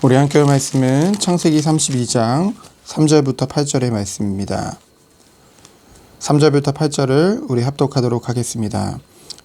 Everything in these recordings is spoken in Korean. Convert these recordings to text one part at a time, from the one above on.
우리 함께 말씀은 창세기 32장 3절부터 8절의 말씀입니다. 3절부터 8절을 우리 합독하도록 하겠습니다.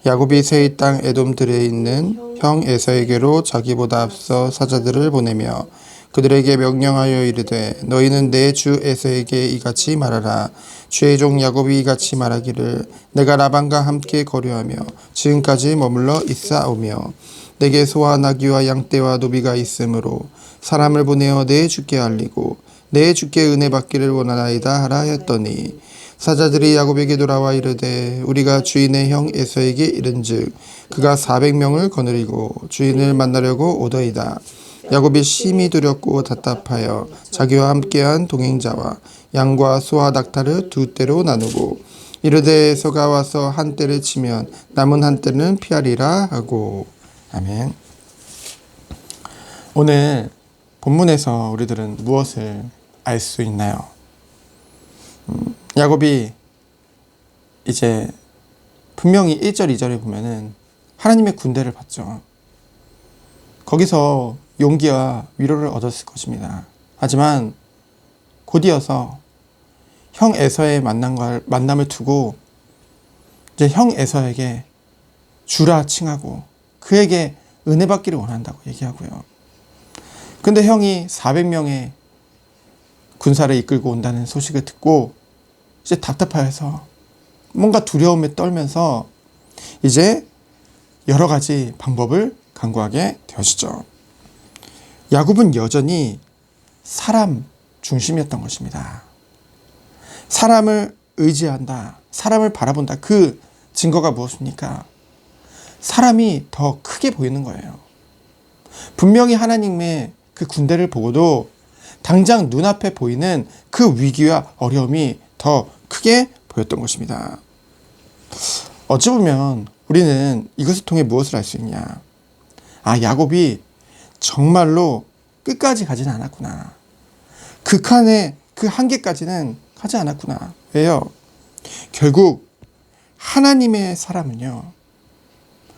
야곱이 세이 땅 에돔들에 있는 형 에서에게로 자기보다 앞서 사자들을 보내며 그들에게 명령하여 이르되 너희는 내 주 에서에게 이같이 말하라. 주의 종 야곱이 이같이 말하기를 내가 라반과 함께 거류하며 지금까지 머물러 있사오며 내게 소와 나귀와 양떼와 노비가 있으므로 사람을 보내어 내 주께 알리고 내 주께 은혜 받기를 원하나이다 하라 했더니 사자들이 야곱에게 돌아와 이르되 우리가 주인의 형 에서에게 이른즉 그가 400명을 거느리고 주인을 만나려고 오더이다. 야곱이 심히 두렵고 답답하여 자기와 함께한 동행자와 양과 소와 낙타를 두 떼로 나누고 이르되 에서가 와서 한 떼를 치면 남은 한 떼는 피하리라 하고. 아멘. 오늘 본문에서 우리들은 무엇을 알 수 있나요? 야곱이 이제 분명히 1절, 2절에 보면은 하나님의 군대를 봤죠. 거기서 용기와 위로를 얻었을 것입니다. 하지만 곧이어서 형 에서의 만남을 두고 이제 형 에서에게 주라 칭하고 그에게 은혜 받기를 원한다고 얘기하고요. 근데 형이 400명의 군사를 이끌고 온다는 소식을 듣고 이제 답답해서 뭔가 두려움에 떨면서 이제 여러 가지 방법을 강구하게 되어지죠. 야곱은 여전히 사람 중심이었던 것입니다. 사람을 의지한다, 사람을 바라본다. 그 증거가 무엇입니까? 사람이 더 크게 보이는 거예요. 분명히 하나님의 그 군대를 보고도 당장 눈앞에 보이는 그 위기와 어려움이 더 크게 보였던 것입니다. 어찌 보면 우리는 이것을 통해 무엇을 알 수 있냐? 야곱이 정말로 끝까지 가지는 않았구나. 극한의 그 한계까지는 가지 않았구나. 왜요? 결국 하나님의 사람은요,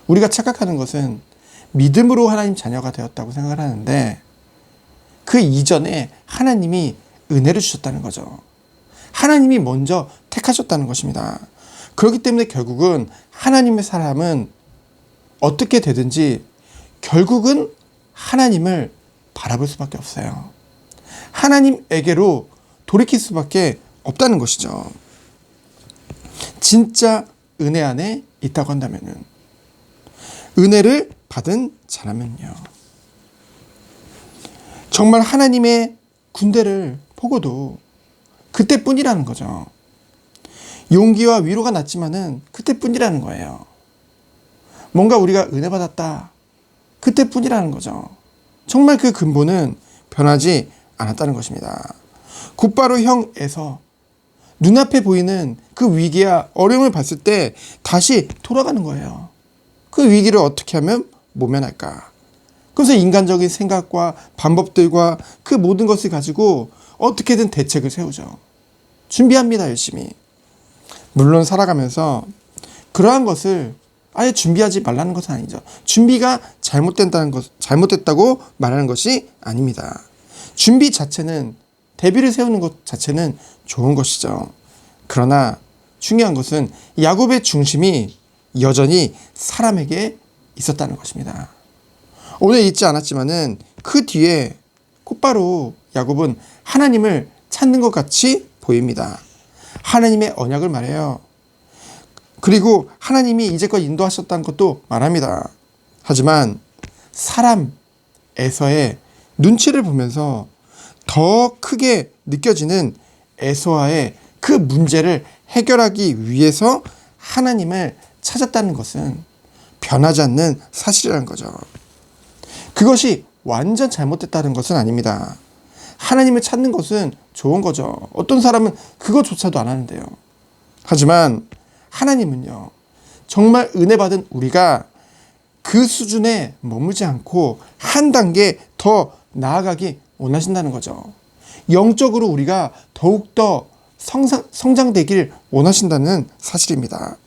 우리가 착각하는 것은 믿음으로 하나님 자녀가 되었다고 생각을 하는데 그 이전에 하나님이 은혜를 주셨다는 거죠. 하나님이 먼저 택하셨다는 것입니다. 그렇기 때문에 결국은 하나님의 사람은 어떻게 되든지 결국은 하나님을 바라볼 수밖에 없어요. 하나님에게로 돌이킬 수밖에 없다는 것이죠. 진짜 은혜 안에 있다고 한다면은, 은혜를 받은 자라면요, 정말 하나님의 군대를 보고도 그때뿐이라는 거죠. 용기와 위로가 났지만은 그때뿐이라는 거예요. 뭔가 우리가 은혜 받았다, 그때뿐이라는 거죠. 정말 그 근본은 변하지 않았다는 것입니다. 곧바로 형에서 눈앞에 보이는 그 위기와 어려움을 봤을 때 다시 돌아가는 거예요. 그 위기를 어떻게 하면 모면할까? 그래서 인간적인 생각과 방법들과 그 모든 것을 가지고 어떻게든 대책을 세우죠. 준비합니다, 열심히. 물론 살아가면서 그러한 것을 아예 준비하지 말라는 것은 아니죠. 준비가 잘못됐다고 말하는 것이 아닙니다. 준비 자체는, 대비를 세우는 것 자체는 좋은 것이죠. 그러나 중요한 것은 야곱의 중심이 여전히 사람에게 있었다는 것입니다. 오늘 읽지 않았지만은 그 뒤에 곧바로 야곱은 하나님을 찾는 것 같이 보입니다. 하나님의 언약을 말해요. 그리고 하나님이 이제껏 인도하셨다는 것도 말합니다. 하지만 사람에서의 눈치를 보면서 더 크게 느껴지는 에서와의 그 문제를 해결하기 위해서 하나님을 찾았다는 것은 변하지 않는 사실이라는 거죠. 그것이 완전 잘못됐다는 것은 아닙니다. 하나님을 찾는 것은 좋은 거죠. 어떤 사람은 그것조차도 안 하는데요. 하지만 하나님은요, 정말 은혜 받은 우리가 그 수준에 머물지 않고 한 단계 더 나아가기 원하신다는 거죠. 영적으로 우리가 더욱더 성장되길 원하신다는 사실입니다.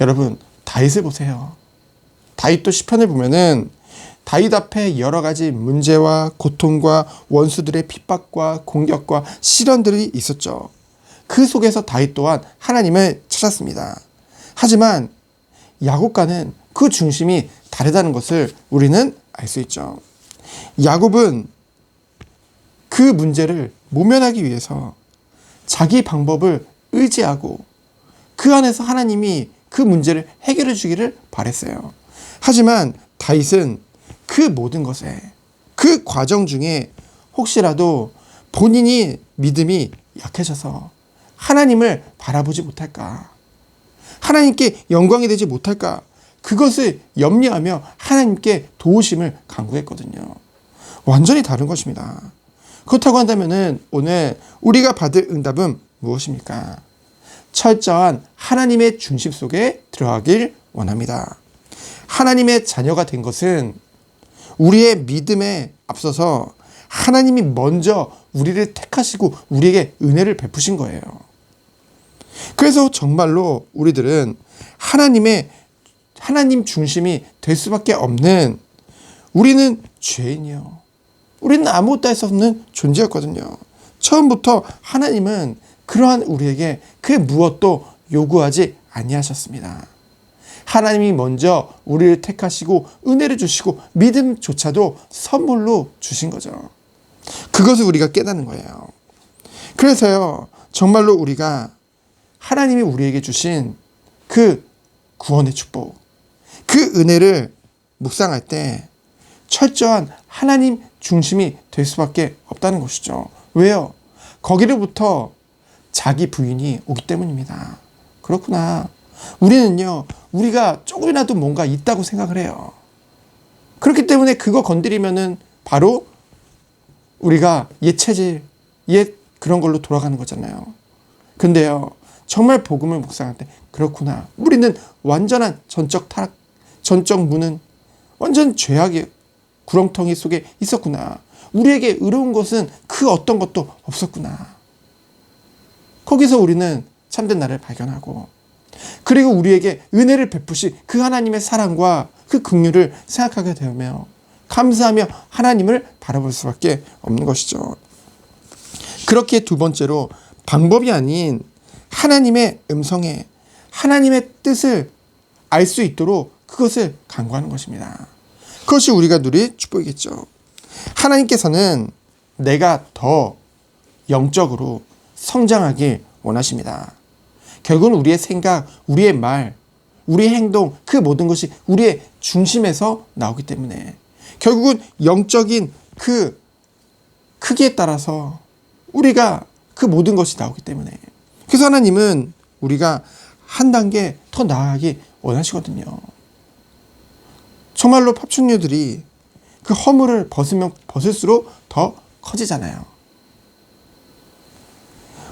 여러분, 다윗을 보세요. 다윗도 시편을 보면은 다윗 앞에 여러 가지 문제와 고통과 원수들의 핍박과 공격과 시련들이 있었죠. 그 속에서 다윗 또한 하나님을 찾았습니다. 하지만 야곱과는 그 중심이 다르다는 것을 우리는 알 수 있죠. 야곱은 그 문제를 모면하기 위해서 자기 방법을 의지하고 그 안에서 하나님이 그 문제를 해결해 주기를 바랬어요. 하지만 다윗은 그 모든 것에, 그 과정 중에 혹시라도 본인이 믿음이 약해져서 하나님을 바라보지 못할까, 하나님께 영광이 되지 못할까, 그것을 염려하며 하나님께 도우심을 간구했거든요. 완전히 다른 것입니다. 그렇다고 한다면 오늘 우리가 받을 응답은 무엇입니까? 철저한 하나님의 중심 속에 들어가길 원합니다. 하나님의 자녀가 된 것은 우리의 믿음에 앞서서 하나님이 먼저 우리를 택하시고 우리에게 은혜를 베푸신 거예요. 그래서 정말로 우리들은 하나님 중심이 될 수밖에 없는, 우리는 죄인이요, 우리는 아무것도 할 수 없는 존재였거든요. 처음부터 하나님은 그러한 우리에게 그 무엇도 요구하지 아니하셨습니다. 하나님이 먼저 우리를 택하시고 은혜를 주시고 믿음조차도 선물로 주신 거죠. 그것을 우리가 깨닫는 거예요. 그래서요, 정말로 우리가 하나님이 우리에게 주신 그 구원의 축복, 그 은혜를 묵상할 때 철저한 하나님 중심이 될 수밖에 없다는 것이죠. 왜요? 거기로부터 자기 부인이 오기 때문입니다. 그렇구나. 우리는요, 우리가 조금이라도 뭔가 있다고 생각을 해요. 그렇기 때문에 그거 건드리면은 바로 우리가 옛 체질, 옛 그런 걸로 돌아가는 거잖아요. 근데요, 정말 복음을 묵상할 때 그렇구나. 우리는 완전한 전적 타락, 전적 무는 완전 죄악의 구렁텅이 속에 있었구나. 우리에게 의로운 것은 그 어떤 것도 없었구나. 거기서 우리는 참된 나를 발견하고, 그리고 우리에게 은혜를 베푸시 그 하나님의 사랑과 그 긍휼을 생각하게 되며 감사하며 하나님을 바라볼 수밖에 없는 것이죠. 그렇게 두 번째로 방법이 아닌 하나님의 음성에 하나님의 뜻을 알 수 있도록 그것을 간구하는 것입니다. 그것이 우리가 누릴 축복이겠죠. 하나님께서는 내가 더 영적으로 성장하길 원하십니다. 결국은 우리의 생각, 우리의 말, 우리의 행동, 그 모든 것이 우리의 중심에서 나오기 때문에 결국은 영적인 그 크기에 따라서 우리가 그 모든 것이 나오기 때문에, 그래서 하나님은 우리가 한 단계 더 나아가기 원하시거든요. 정말로 파충류들이 그 허물을 벗으면 벗을수록 더 커지잖아요.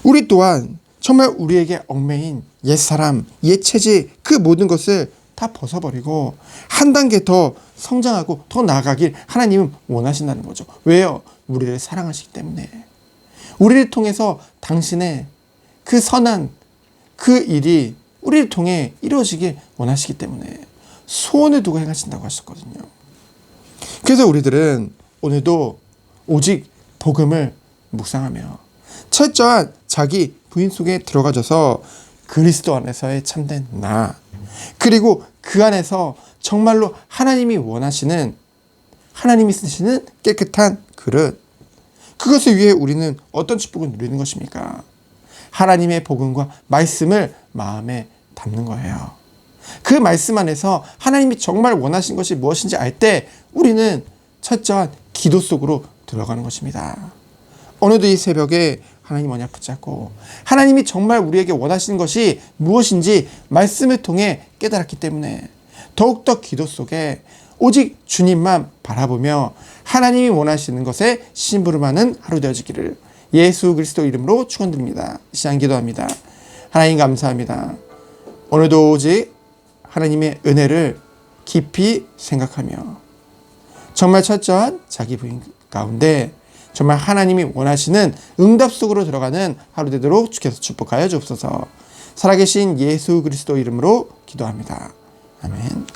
우리 또한 정말 우리에게 얽매인 옛사람, 옛체질, 그 모든 것을 다 벗어버리고 한 단계 더 성장하고 더 나아가길 하나님은 원하신다는 거죠. 왜요? 우리를 사랑하시기 때문에. 우리를 통해서 당신의 그 선한 그 일이 우리를 통해 이루어지길 원하시기 때문에 소원을 두고 행하신다고 하셨거든요. 그래서 우리들은 오늘도 오직 복음을 묵상하며 철저한 자기 부인 속에 들어가져서 그리스도 안에서의 참된 나, 그리고 그 안에서 정말로 하나님이 원하시는, 하나님이 쓰시는 깨끗한 그릇, 그것을 위해 우리는 어떤 축복을 누리는 것입니까? 하나님의 복음과 말씀을 마음에 담는 거예요. 그 말씀 안에서 하나님이 정말 원하신 것이 무엇인지 알 때 우리는 철저한 기도 속으로 들어가는 것입니다. 오늘도 이 새벽에 하나님 언약 붙잡고 하나님이 정말 우리에게 원하시는 것이 무엇인지 말씀을 통해 깨달았기 때문에 더욱더 기도 속에 오직 주님만 바라보며 하나님이 원하시는 것에 심부름하는 하루 되어지기를 예수 그리스도 이름으로 축원드립니다. 시간 기도합니다. 하나님 감사합니다. 오늘도 오직 하나님의 은혜를 깊이 생각하며 정말 철저한 자기 부인 가운데 정말 하나님이 원하시는 응답 속으로 들어가는 하루 되도록 주께서 축복하여 주옵소서. 살아계신 예수 그리스도 이름으로 기도합니다. 아멘.